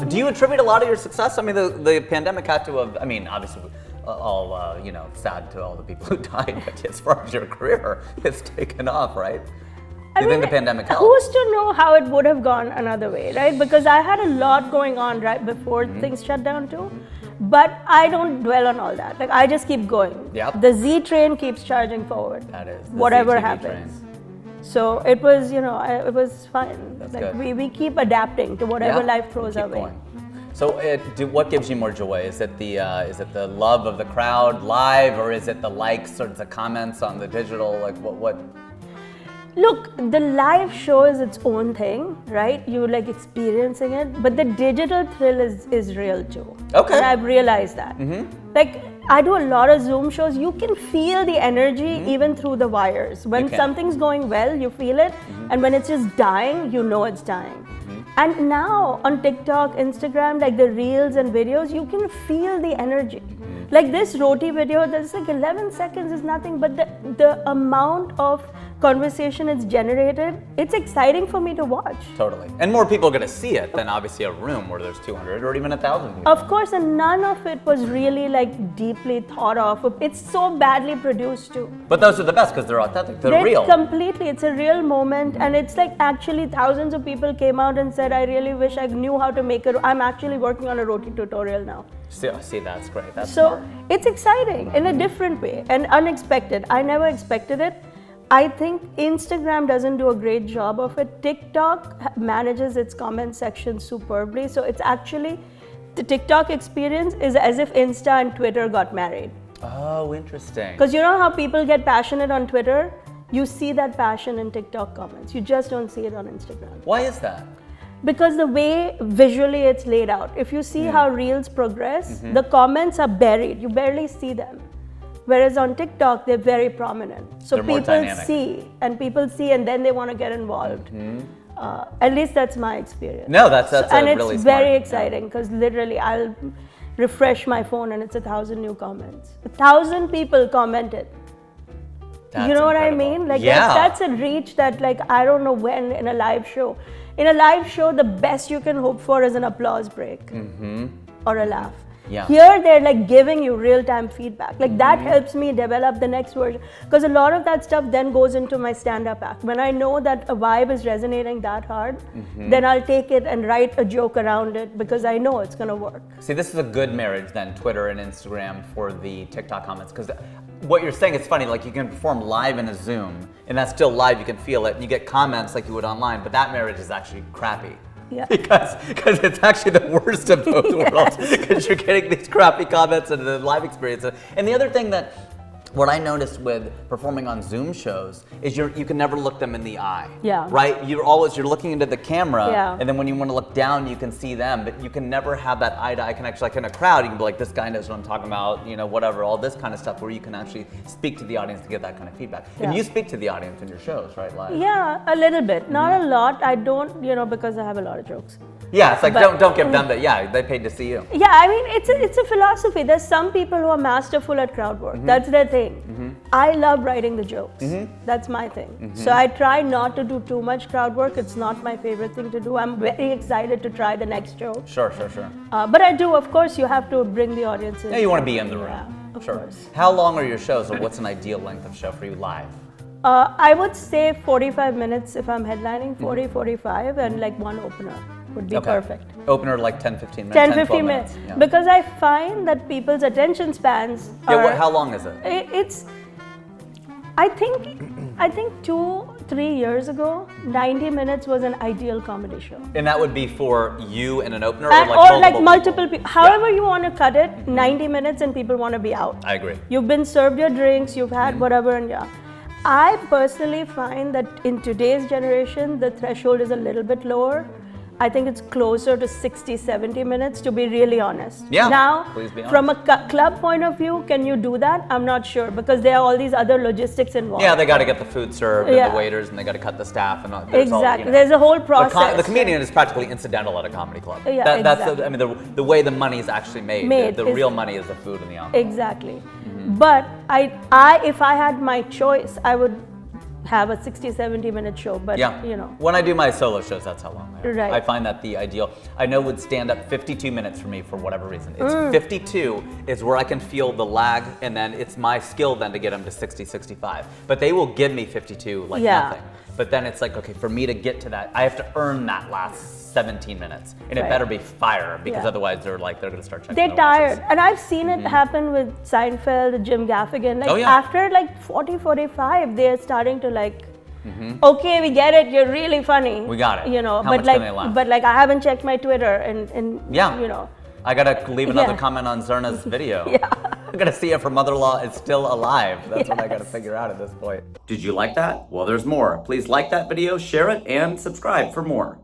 Do you attribute a lot of your success? I mean, the pandemic had to have, I mean, obviously, all, sad to all the people who died, but as far as your career, it's taken off, right? Do you think the pandemic helped? Who's to know how it would have gone another way, right? Because I had a lot going on right before things shut down too. But I don't dwell on all that. Like, I just keep going. Yep. The Z train keeps charging forward. That is. Whatever ZTV happens. train. So it was, it was fine. That's like good. we keep adapting to whatever life throws our way. So, what gives you more joy? Is it the love of the crowd live, or is it the likes or the comments on the digital? Like what? Look, the live show is its own thing, right? You like experiencing it, but the digital thrill is real too. Okay. And I've realized that. Like, I do a lot of Zoom shows. You can feel the energy even through the wires. When something's going well, you feel it, and when it's just dying, you know it's dying. And now on TikTok, Instagram, like the reels and videos, you can feel the energy. Like this roti video, there's like 11 seconds is nothing, but the amount of conversation it's generated, it's exciting for me to watch. Totally. And more people are going to see it than obviously a room where there's 200 or even 1,000 people. Of course, and none of it was really like deeply thought of. It's so badly produced too. But those are the best because they're authentic, they're real. Completely, it's a real moment, and it's like actually thousands of people came out and said, I really wish I knew how to make it. I'm actually working on a roti tutorial now. See, that's great. That's so smart. It's exciting in a different way and unexpected. I never expected it. I think Instagram doesn't do a great job of it. TikTok manages its comment section superbly. So it's actually, the TikTok experience is as if Insta and Twitter got married. Oh, interesting. Because you know how people get passionate on Twitter? You see that passion in TikTok comments. You just don't see it on Instagram. Why is that? Because the way visually it's laid out. If you see how reels progress, the comments are buried. You barely see them. Whereas on TikTok, they're very prominent. So they're more people dynamic. see, and then they want to get involved. At least that's my experience. No, that's and really it's smart. very exciting because literally I'll refresh my phone and it's 1,000 new comments. 1,000 people commented. That's you know what I incredible. mean? Like yeah. that's a reach that like I don't know when in a live show. In a live show, the best you can hope for is an applause break or a laugh. Yeah. Here, they're like giving you real-time feedback. Like that helps me develop the next version. Because a lot of that stuff then goes into my stand-up act. When I know that a vibe is resonating that hard, then I'll take it and write a joke around it because I know it's going to work. See, this is a good marriage then, Twitter and Instagram for the TikTok comments. Because what you're saying is funny, like you can perform live in a Zoom, and that's still live, you can feel it, and you get comments like you would online, but that marriage is actually crappy. Yeah. Because it's actually the worst of both worlds, because you're getting these crappy comments and the live experience. And the other thing what I noticed with performing on Zoom shows is you can never look them in the eye. Yeah. Right? You're looking into the camera, and then when you want to look down, you can see them, but you can never have that eye-to-eye connection. Like in a crowd, you can be like, this guy knows what I'm talking about, whatever, all this kind of stuff, where you can actually speak to the audience to get that kind of feedback. And you speak to the audience in your shows, right, live? Yeah, a little bit. Not a lot. I don't, because I have a lot of jokes. Yeah, it's like don't give them that. They paid to see you. Yeah, I mean it's a philosophy. There's some people who are masterful at crowd work. That's their thing. I love writing the jokes. That's my thing. So I try not to do too much crowd work. It's not my favorite thing to do. I'm very excited to try the next show. Sure. But I do, of course, you have to bring the audience in. Yeah, you want to be in the room. Yeah, of Sure. course. How long are your shows, or what's an ideal length of show for you live? I would say 45 minutes if I'm headlining, 45, and like one opener would be perfect. Opener like 10, 15 minutes? 10, 15 minutes. Yeah. Because I find that people's attention spans are... How long is it? It's... I think 2-3 years ago, 90 minutes was an ideal comedy show. And that would be for you and an opener, or like multiple people. However you want to cut it, 90 minutes and people want to be out. I agree. You've been served your drinks, you've had whatever, and I personally find that in today's generation, the threshold is a little bit lower. I think it's closer to 60, 70 minutes, to be really honest. Yeah, now, please be honest. From a club point of view, can you do that? I'm not sure, because there are all these other logistics involved. Yeah, they got to get the food served and the waiters, and they got to cut the staff. And exactly. There's a whole process. The comedian is practically incidental at a comedy club. Yeah, exactly. That's the way the money is actually made. The real money is the food and the envelope. Exactly. But if I had my choice, I would have a 60, 70-minute show, but you know. When I do my solo shows, that's how long they are. Right. I find that the ideal. I know with stand-up, 52 minutes for me for whatever reason. It's 52 is where I can feel the lag, and then it's my skill then to get them to 60, 65. But they will give me 52 like nothing. But then it's like, okay, for me to get to that, I have to earn that last 17 minutes. And it better be fire, because otherwise they're gonna start checking. They're tired. And I've seen it happen with Seinfeld, Jim Gaffigan. Like after like 40, 45, they're starting to like, okay, we get it, you're really funny. We got it. You know, How much can they laugh? but like I haven't checked my Twitter and you know. I gotta leave another comment on Zarna's video. I gotta see if her mother-in-law is still alive. That's what I gotta figure out at this point. Did you like that? Well, there's more. Please like that video, share it, and subscribe for more.